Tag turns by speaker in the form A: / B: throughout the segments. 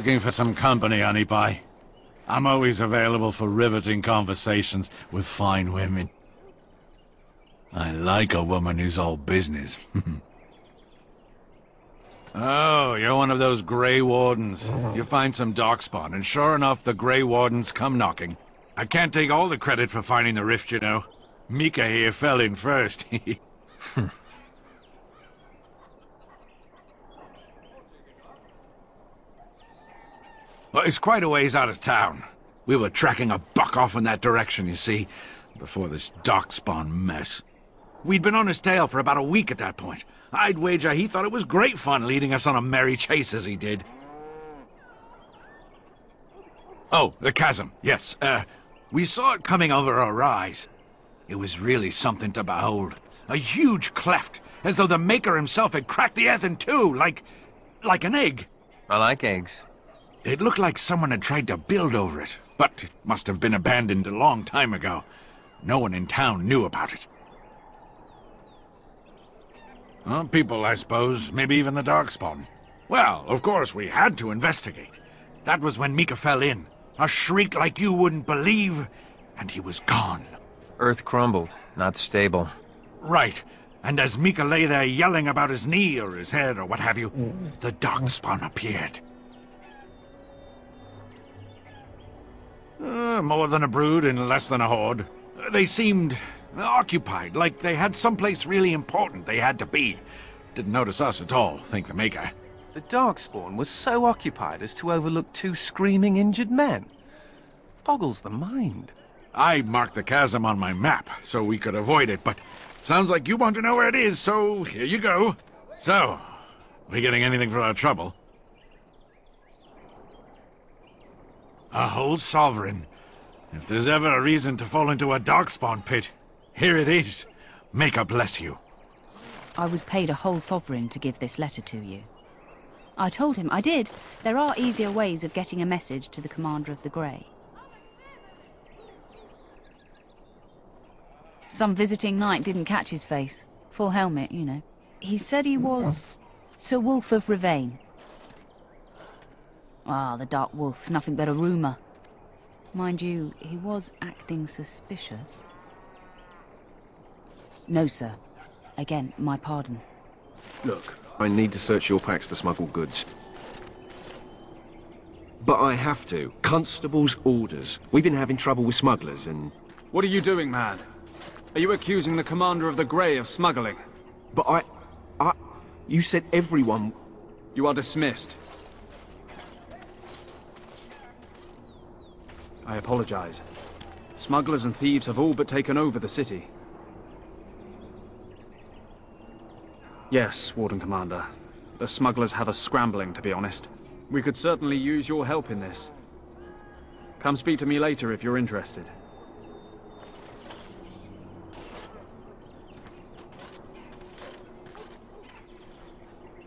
A: Looking for some company, honey pie? I'm always available for riveting conversations with fine women. I like a woman who's all business. Oh, you're one of those Grey Wardens. You find some darkspawn, and sure enough, the Grey Wardens come knocking. I can't take all the credit for finding the rift, you know. Mika here fell in first. Well, it's quite a ways out of town. We were tracking a buck off in that direction, you see, before this darkspawn mess. We'd been on his tail for about a week at that point. I'd wager he thought it was great fun leading us on a merry chase as he did. Oh, the chasm, yes. We saw it coming over a rise. It was really something to behold. A huge cleft, as though the Maker himself had cracked the earth in two, like an egg.
B: I like eggs.
A: It looked like someone had tried to build over it, but it must have been abandoned a long time ago. No one in town knew about it. Well, people, I suppose. Maybe even the darkspawn. Well, of course, we had to investigate. That was when Mika fell in. A shriek like you wouldn't believe, and he was gone.
B: Earth crumbled, not stable.
A: Right. And as Mika lay there yelling about his knee or his head or what have you, the darkspawn appeared. More than a brood and less than a horde. They seemed occupied, like they had someplace really important they had to be. Didn't notice us at all, thank the Maker.
C: The darkspawn was so occupied as to overlook two screaming injured men. Boggles the mind.
A: I marked the chasm on my map so we could avoid it, but sounds like you want to know where it is, so here you go. So, we getting anything for our trouble? A whole sovereign. If there's ever a reason to fall into a darkspawn pit, here it is. Maker bless you.
D: I was paid a whole sovereign to give this letter to you. I told him I did. There are easier ways of getting a message to the Commander of the Grey. Some visiting knight didn't catch his face. Full helmet, you know. He said he was Sir Wolf of Ravain. Ah, the Dark Wolf's nothing but a rumour. Mind you, he was acting suspicious. No, sir. Again, my pardon.
E: Look, I need to search your packs for smuggled goods. But I have to. Constable's orders. We've been having trouble with smugglers and...
F: What are you doing, man? Are you accusing the Commander of the Grey of smuggling?
E: But You said everyone...
F: You are dismissed. I apologize. Smugglers and thieves have all but taken over the city. Yes, Warden Commander. The smugglers have us scrambling, to be honest. We could certainly use your help in this. Come speak to me later if you're interested.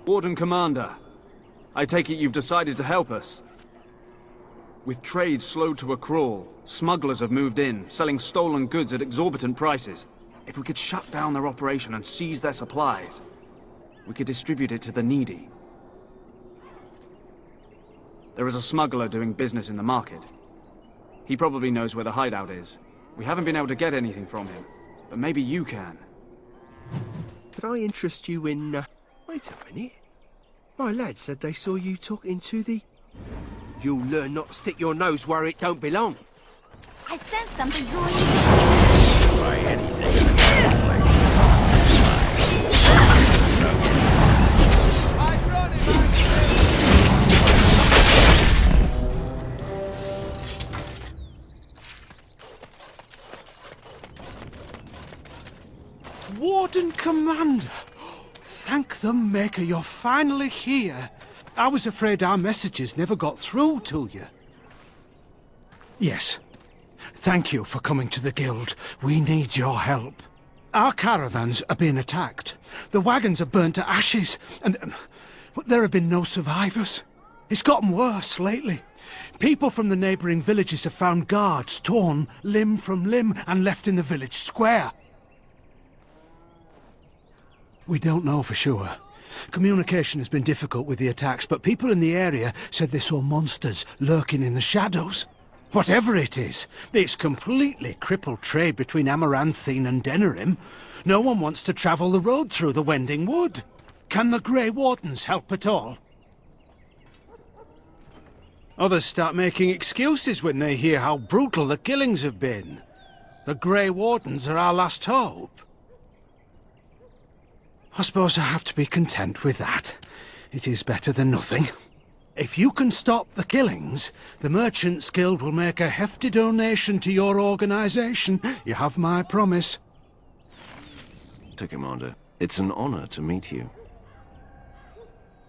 F: Warden Commander, I take it you've decided to help us. With trade slowed to a crawl, smugglers have moved in, selling stolen goods at exorbitant prices. If we could shut down their operation and seize their supplies, we could distribute it to the needy. There is a smuggler doing business in the market. He probably knows where the hideout is. We haven't been able to get anything from him, but maybe you can.
E: Could I interest you in... Wait a minute. My lad said they saw you talking to the... You'll learn not to stick your nose where it don't belong.
G: I sense something drawing you.
A: Try anything.
H: Warden Commander! Thank the Maker you're finally here. I was afraid our messages never got through to you. Yes. Thank you for coming to the Guild. We need your help. Our caravans are being attacked. The wagons are burnt to ashes, and there have been no survivors. It's gotten worse lately. People from the neighbouring villages have found guards torn limb from limb and left in the village square. We don't know for sure, Communication has been difficult with the attacks, but people in the area said they saw monsters lurking in the shadows. Whatever it is, it's completely crippled trade between Amaranthine and Denerim. No one wants to travel the road through the Wending Wood. Can the Grey Wardens help at all? Others start making excuses when they hear how brutal the killings have been. The Grey Wardens are our last hope. I suppose I have to be content with that. It is better than nothing. If you can stop the killings, the Merchants Guild will make a hefty donation to your organization. You have my promise.
I: Commander, it's an honor to meet you.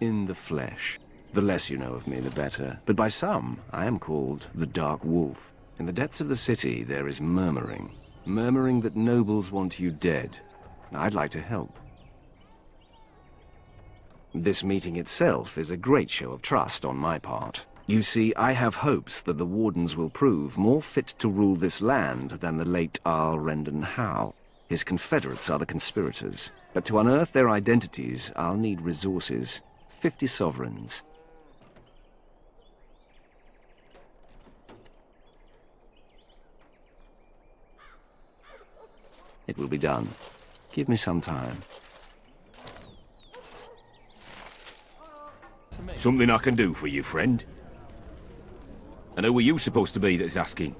I: In the flesh. The less you know of me, the better. But by some, I am called the Dark Wolf. In the depths of the city, there is murmuring. Murmuring that nobles want you dead. I'd like to help. This meeting itself is a great show of trust on my part. You see, I have hopes that the Wardens will prove more fit to rule this land than the late Arl Rendon Howe. His confederates are the conspirators. But to unearth their identities, I'll need resources. 50 sovereigns. It will be done. Give me some time.
J: Something I can do for you, friend? And who are you supposed to be that's asking?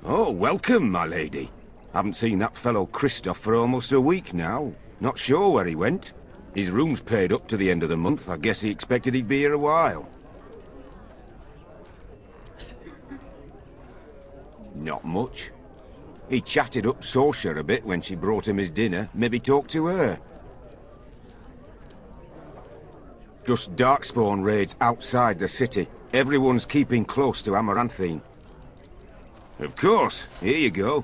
J: Oh, welcome, my lady. Haven't seen that fellow Christoph for almost a week now. Not sure where he went. His room's paid up to the end of the month. I guess he expected he'd be here a while. Not much. He chatted up Sorsha a bit when she brought him his dinner. Maybe talked to her. Just darkspawn raids outside the city. Everyone's keeping close to Amaranthine. Of course. Here you go.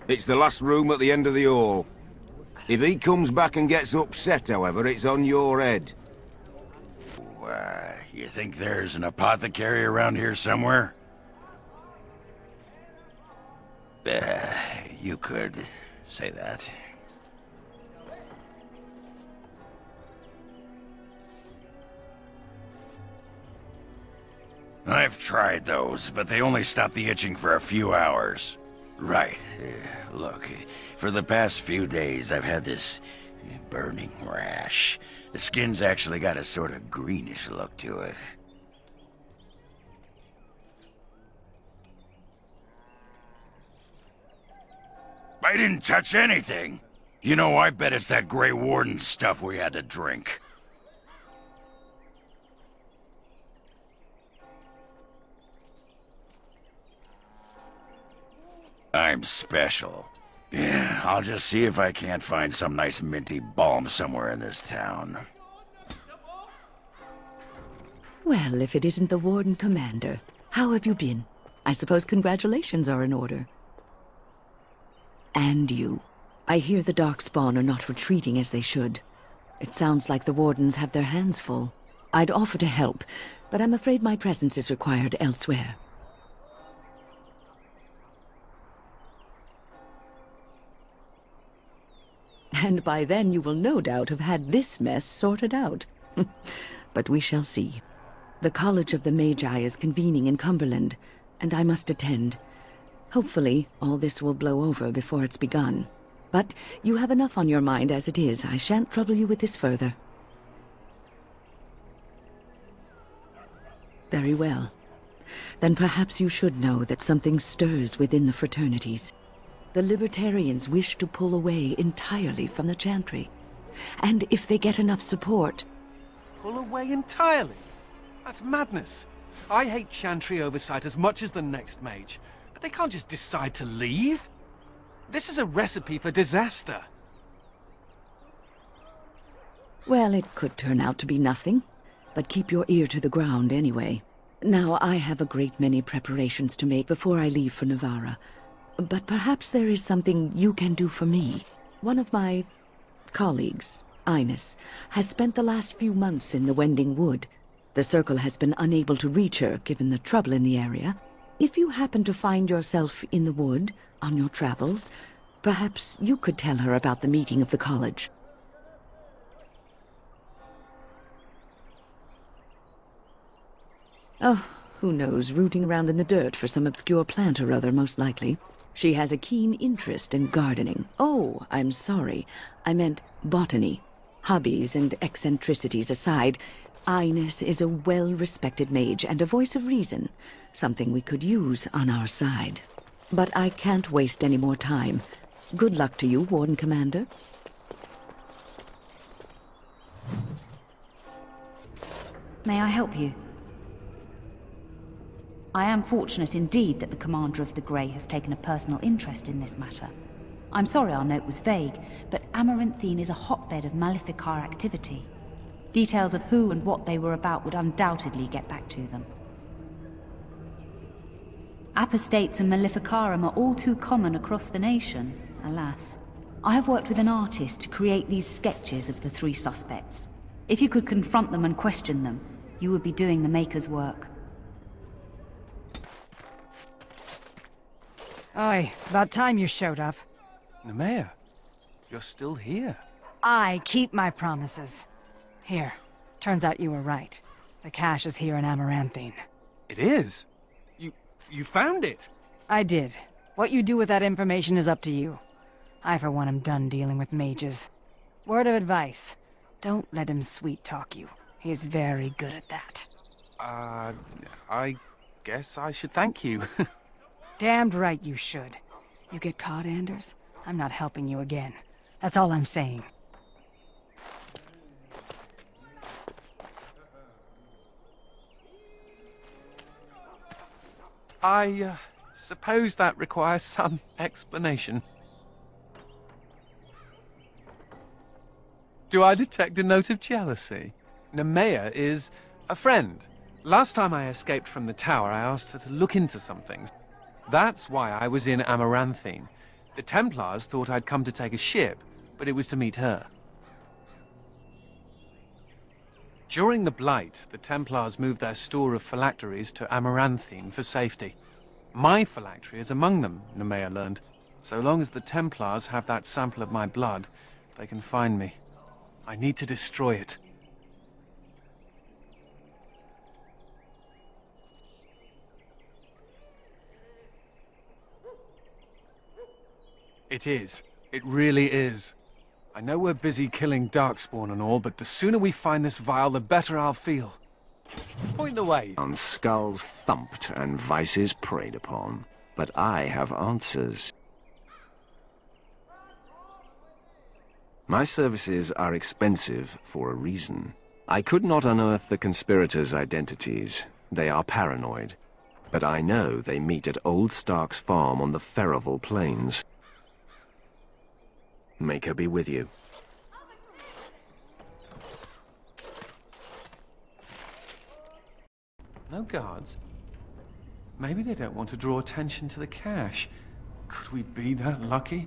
J: It's the last room at the end of the hall. If he comes back and gets upset, however, it's on your head.
K: You think there's an apothecary around here somewhere? You could say that. I've tried those, but they only stop the itching for a few hours. Right. Look, for the past few days I've had this burning rash. The skin's actually got a sort of greenish look to it. I didn't touch anything. You know, I bet it's that Grey Warden stuff we had to drink. I'm special. Yeah, I'll just see if I can't find some nice minty balm somewhere in this town.
L: Well, if it isn't the Warden Commander, how have you been? I suppose congratulations are in order. And you. I hear the darkspawn are not retreating as they should. It sounds like the Wardens have their hands full. I'd offer to help, but I'm afraid my presence is required elsewhere. And by then you will no doubt have had this mess sorted out. But we shall see. The College of the Magi is convening in Cumberland, and I must attend. Hopefully, all this will blow over before it's begun. But you have enough on your mind as it is. I shan't trouble you with this further. Very well. Then perhaps you should know that something stirs within the fraternities. The Libertarians wish to pull away entirely from the Chantry. And if they get enough support...
C: Pull away entirely? That's madness. I hate Chantry oversight as much as the next mage. But they can't just decide to leave. This is a recipe for disaster.
L: Well, it could turn out to be nothing. But keep your ear to the ground anyway. Now, I have a great many preparations to make before I leave for Navarra. But perhaps there is something you can do for me. One of my colleagues, Ines, has spent the last few months in the Wending Wood. The Circle has been unable to reach her, given the trouble in the area. If you happen to find yourself in the wood, on your travels, perhaps you could tell her about the meeting of the college. Oh, who knows, rooting around in the dirt for some obscure plant or other, most likely. She has a keen interest in gardening. Oh, I'm sorry. I meant botany. Hobbies and eccentricities aside, Ines is a well-respected mage and a voice of reason, something we could use on our side. But I can't waste any more time. Good luck to you, Warden Commander.
D: May I help you? I am fortunate indeed that the Commander of the Grey has taken a personal interest in this matter. I'm sorry our note was vague, but Amaranthine is a hotbed of Maleficar activity. Details of who and what they were about would undoubtedly get back to them. Apostates and Maleficarum are all too common across the nation, alas. I have worked with an artist to create these sketches of the 3 suspects. If you could confront them and question them, you would be doing the Maker's work.
M: Oi, about time you showed up.
C: Nemea, you're still here.
M: I keep my promises. Here, turns out you were right. The cache is here in Amaranthine.
C: It is? You found it?
M: I did. What you do with that information is up to you. I, for one, am done dealing with mages. Word of advice. Don't let him sweet-talk you. He's very good at that.
C: I guess I should thank you.
M: Damned right you should. You get caught, Anders? I'm not helping you again. That's all I'm saying.
C: I suppose that requires some explanation. Do I detect a note of jealousy? Nemea is a friend. Last time I escaped from the tower, I asked her to look into some things. That's why I was in Amaranthine. The Templars thought I'd come to take a ship, but it was to meet her. During the Blight, the Templars moved their store of phylacteries to Amaranthine for safety. My phylactery is among them, Nemea learned. So long as the Templars have that sample of my blood, they can find me. I need to destroy it. It is. It really is. I know we're busy killing darkspawn and all, but the sooner we find this vial, the better I'll feel. Point the way.
I: On skulls thumped and vices preyed upon. But I have answers. My services are expensive for a reason. I could not unearth the conspirators' identities. They are paranoid. But I know they meet at Old Stark's farm on the Ferroval Plains. Make her be with you.
C: No guards? Maybe they don't want to draw attention to the cache. Could we be that lucky?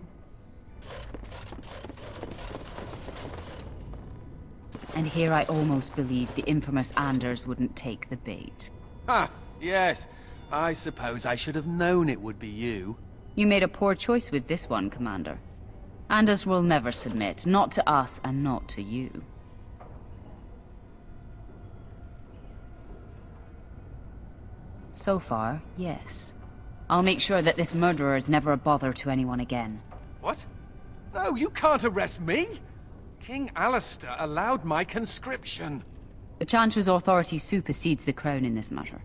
D: And here I almost believed the infamous Anders wouldn't take the bait.
C: Ah, yes. I suppose I should have known it would be you.
D: You made a poor choice with this one, Commander. Anders will never submit, not to us and not to you. So far, yes. I'll make sure that this murderer is never a bother to anyone again.
C: What? No, you can't arrest me! King Alistair allowed my conscription.
D: The Chancellor's authority supersedes the Crown in this matter.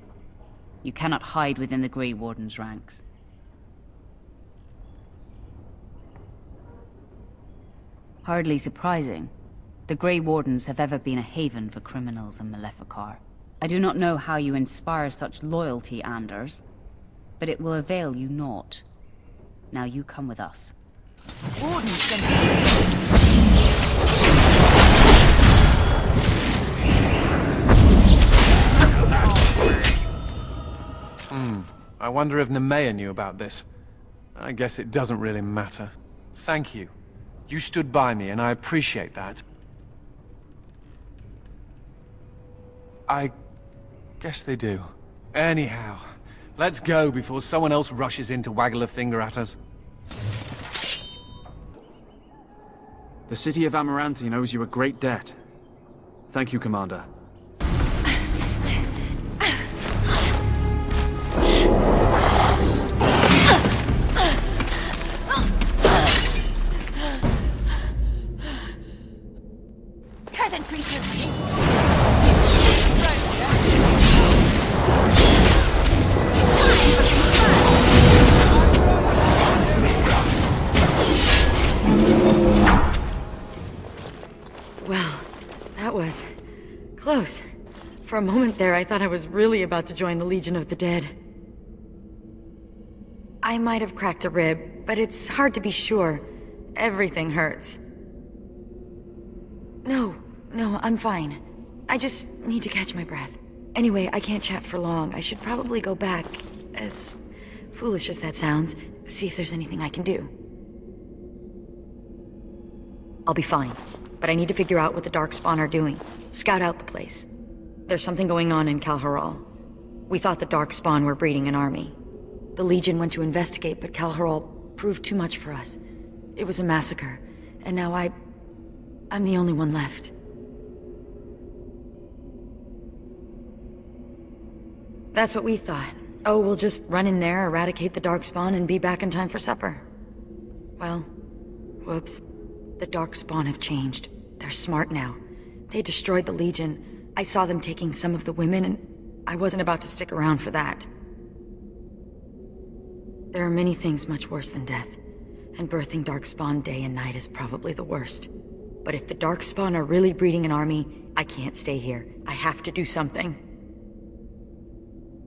D: You cannot hide within the Grey Warden's ranks. Hardly surprising. The Grey Wardens have ever been a haven for criminals and Maleficar. I do not know how you inspire such loyalty, Anders, but it will avail you naught. Now you come with us.
G: Warden sent
C: I wonder if Nemea knew about this. I guess it doesn't really matter. Thank you. You stood by me, and I appreciate that. I guess they do. Anyhow, let's go before someone else rushes in to waggle a finger at us.
F: The city of Amaranthine owes you a great debt. Thank you, Commander.
G: present, creatures!
N: Well, that was close. For a moment there, I thought I was really about to join the Legion of the Dead. I might have cracked a rib, but it's hard to be sure. Everything hurts. No, I'm fine. I just need to catch my breath. Anyway, I can't chat for long. I should probably go back, as foolish as that sounds, see if there's anything I can do. I'll be fine, but I need to figure out what the darkspawn are doing. Scout out the place. There's something going on in Kalharal. We thought the darkspawn were breeding an army. The Legion went to investigate, but Kalharal proved too much for us. It was a massacre, and now I'm the only one left. That's what we thought. Oh, we'll just run in there, eradicate the darkspawn, and be back in time for supper. Well, whoops. The darkspawn have changed. They're smart now. They destroyed the Legion. I saw them taking some of the women, and I wasn't about to stick around for that. There are many things much worse than death, and birthing darkspawn day and night is probably the worst. But if the darkspawn are really breeding an army, I can't stay here. I have to do something.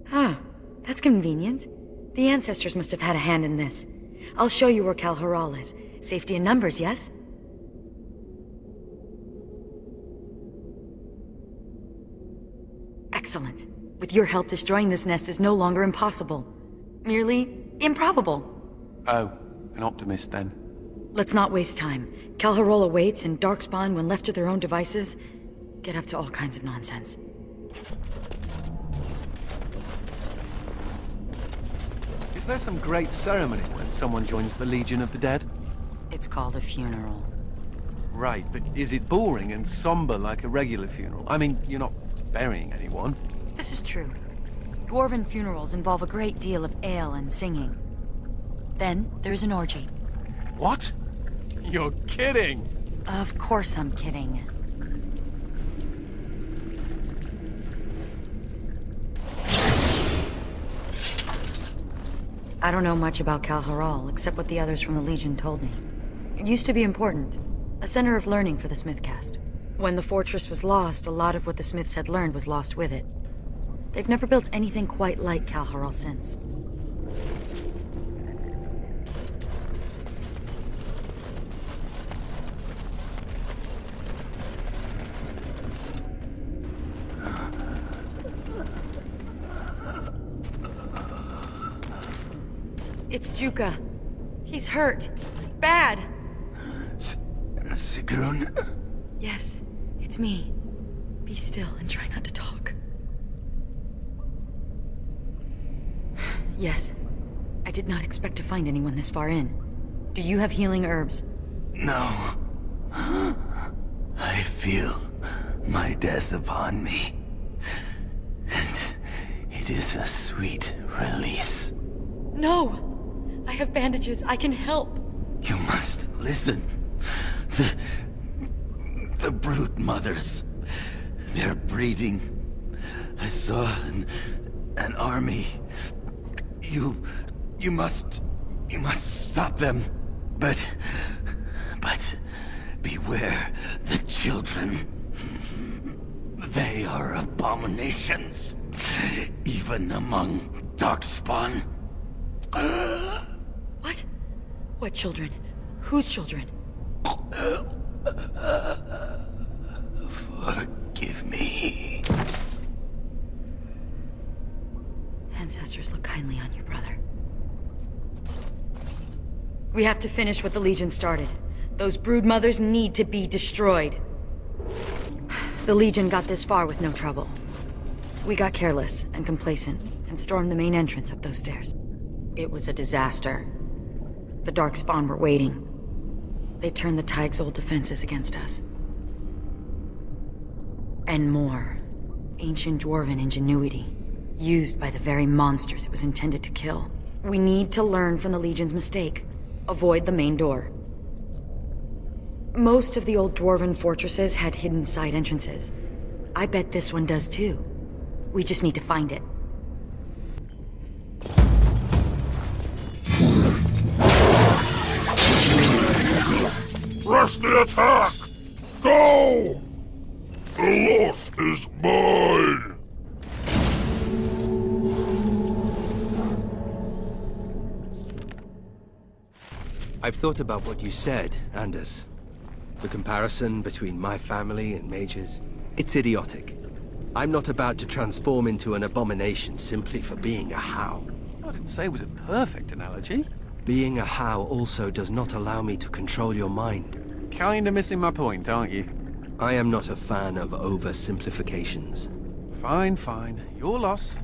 N: Huh. That's convenient. The ancestors must have had a hand in this. I'll show you where Kalharal is. Safety in numbers, yes? Excellent. With your help, destroying this nest is no longer impossible. Merely improbable.
O: Oh, an optimist then.
N: Let's not waste time. Kalharal awaits, and darkspawn, when left to their own devices, get up to all kinds of nonsense.
C: Is there some great ceremony when someone joins the Legion of the Dead?
N: It's called a funeral.
C: Right, but is it boring and somber like a regular funeral? I mean, you're not burying anyone.
N: This is true. Dwarven funerals involve a great deal of ale and singing. Then, there's an orgy.
C: What? You're kidding!
N: Of course I'm kidding. I don't know much about Kalharal, except what the others from the Legion told me. It used to be important. A center of learning for the Smithcast. When the fortress was lost, a lot of what the Smiths had learned was lost with it. They've never built anything quite like Kalharal since. It's Juka. He's hurt. Bad.
K: Sigrun?
N: Yes, it's me. Be still and try not to talk. Yes. I did not expect to find anyone this far in. Do you have healing herbs?
K: No. I feel my death upon me. And it is a sweet release.
N: No! I have bandages. I can help.
K: You must listen. The brood mothers. They're breeding. I saw an army. You must stop them. But beware the children. They are abominations, even among darkspawn.
N: What? What children? Whose children?
K: Forgive me.
N: Ancestors look kindly on you, brother. We have to finish what the Legion started. Those brood mothers need to be destroyed. The Legion got this far with no trouble. We got careless and complacent and stormed the main entrance up those stairs. It was a disaster. The darkspawn were waiting. They turned the Tig's old defenses against us. And more. Ancient dwarven ingenuity, used by the very monsters it was intended to kill. We need to learn from the Legion's mistake. Avoid the main door. Most of the old dwarven fortresses had hidden side entrances. I bet this one does too. We just need to find it.
P: Press the attack! Go! The loss is mine!
E: I've thought about what you said, Anders. The comparison between my family and mages, it's idiotic. I'm not about to transform into an abomination simply for being a How.
C: I didn't say it was a perfect analogy.
E: Being a How also does not allow me to control your mind.
C: Kinda missing my point, aren't you?
E: I am not a fan of oversimplifications.
C: Fine, fine. Your loss.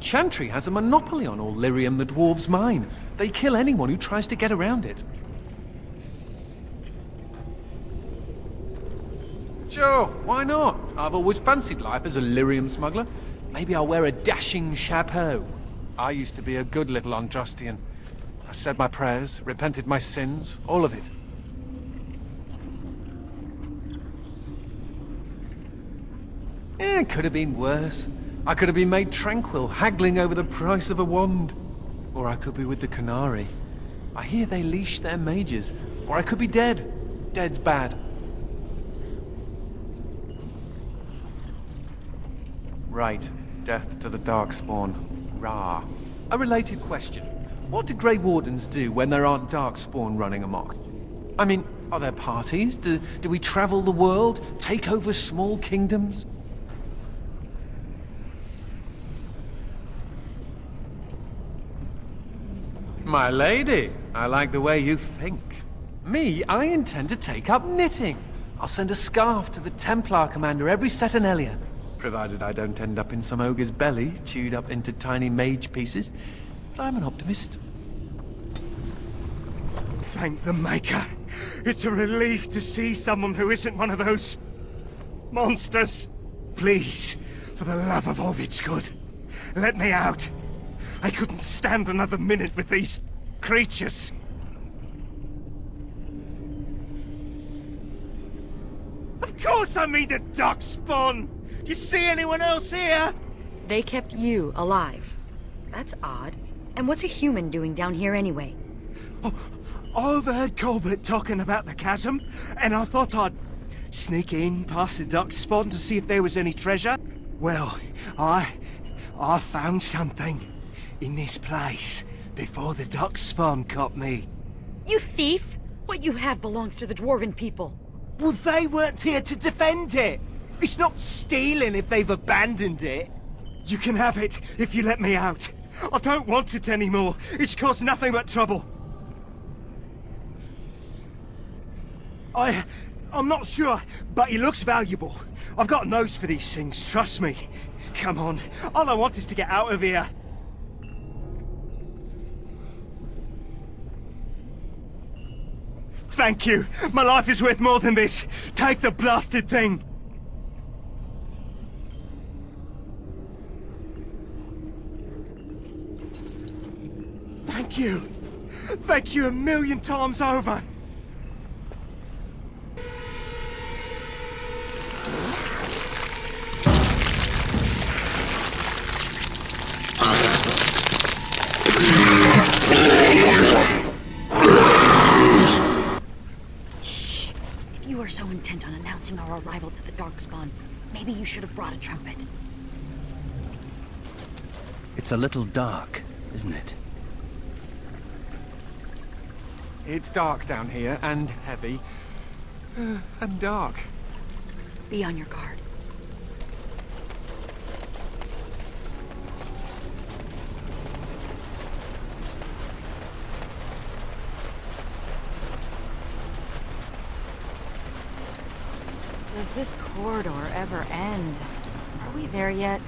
C: Chantry has a monopoly on all lyrium the dwarves mine. They kill anyone who tries to get around it. Sure, why not? I've always fancied life as a lyrium smuggler. Maybe I'll wear a dashing chapeau. I used to be a good little Andrastian. I said my prayers, repented my sins, all of it. It could have been worse. I could have been made tranquil, haggling over the price of a wand. Or I could be with the Canary. I hear they leash their mages. Or I could be dead. Dead's bad. Right. Death to the darkspawn. Rah. A related question. What do Grey Wardens do when there aren't darkspawn running amok? I mean, are there parties? Do we travel the world? Take over small kingdoms? My lady, I like the way you think. Me, I intend to take up knitting. I'll send a scarf to the Templar commander every Saturnalia, provided I don't end up in some ogre's belly, chewed up into tiny mage pieces. But I'm an optimist.
Q: Thank the Maker. It's a relief to see someone who isn't one of those monsters. Please, for the love of all that's good, let me out. I couldn't stand another minute with these creatures. Of course I mean the darkspawn! Do you see anyone else here?
N: They kept you alive. That's odd. And what's a human doing down here anyway?
Q: Oh, I overheard Colbert talking about the chasm, and I thought I'd sneak in past the darkspawn to see if there was any treasure. Well, I found something in this place before the darkspawn caught me.
N: You thief! What you have belongs to the dwarven people.
Q: Well, they weren't here to defend it. It's not stealing if they've abandoned it. You can have it if you let me out. I don't want it anymore. It's caused nothing but trouble. I'm not sure, but it looks valuable. I've got a nose for these things, trust me. Come on, all I want is to get out of here. Thank you. My life is worth more than this. Take the blasted thing. Thank you. Thank you a million times over.
N: Shh. If you were so intent on announcing our arrival to the darkspawn, maybe you should have brought a trumpet.
E: It's a little dark, isn't it?
C: It's dark down here, and heavy. And dark.
N: Be on your guard. Does this corridor ever end? Are we there yet?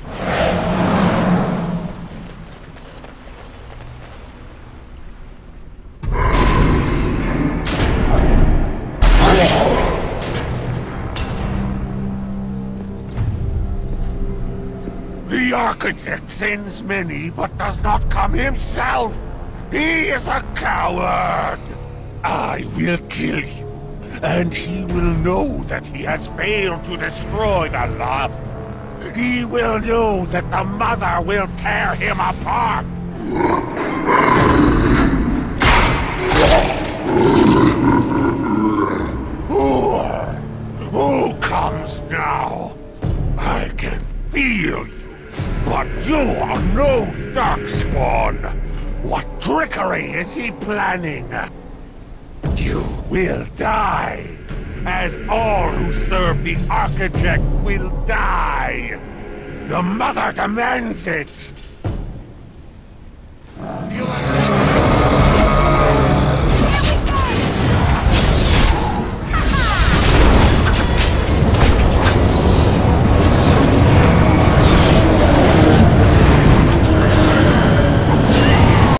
P: The architect sends many, but does not come himself. He is a coward. I will kill you, and he will know that he has failed to destroy the loft. He will know that the Mother will tear him apart. Who comes now? I can feel you. But you are no darkspawn! What trickery is he planning? You will die, as all who serve the Architect will die! The Mother demands it!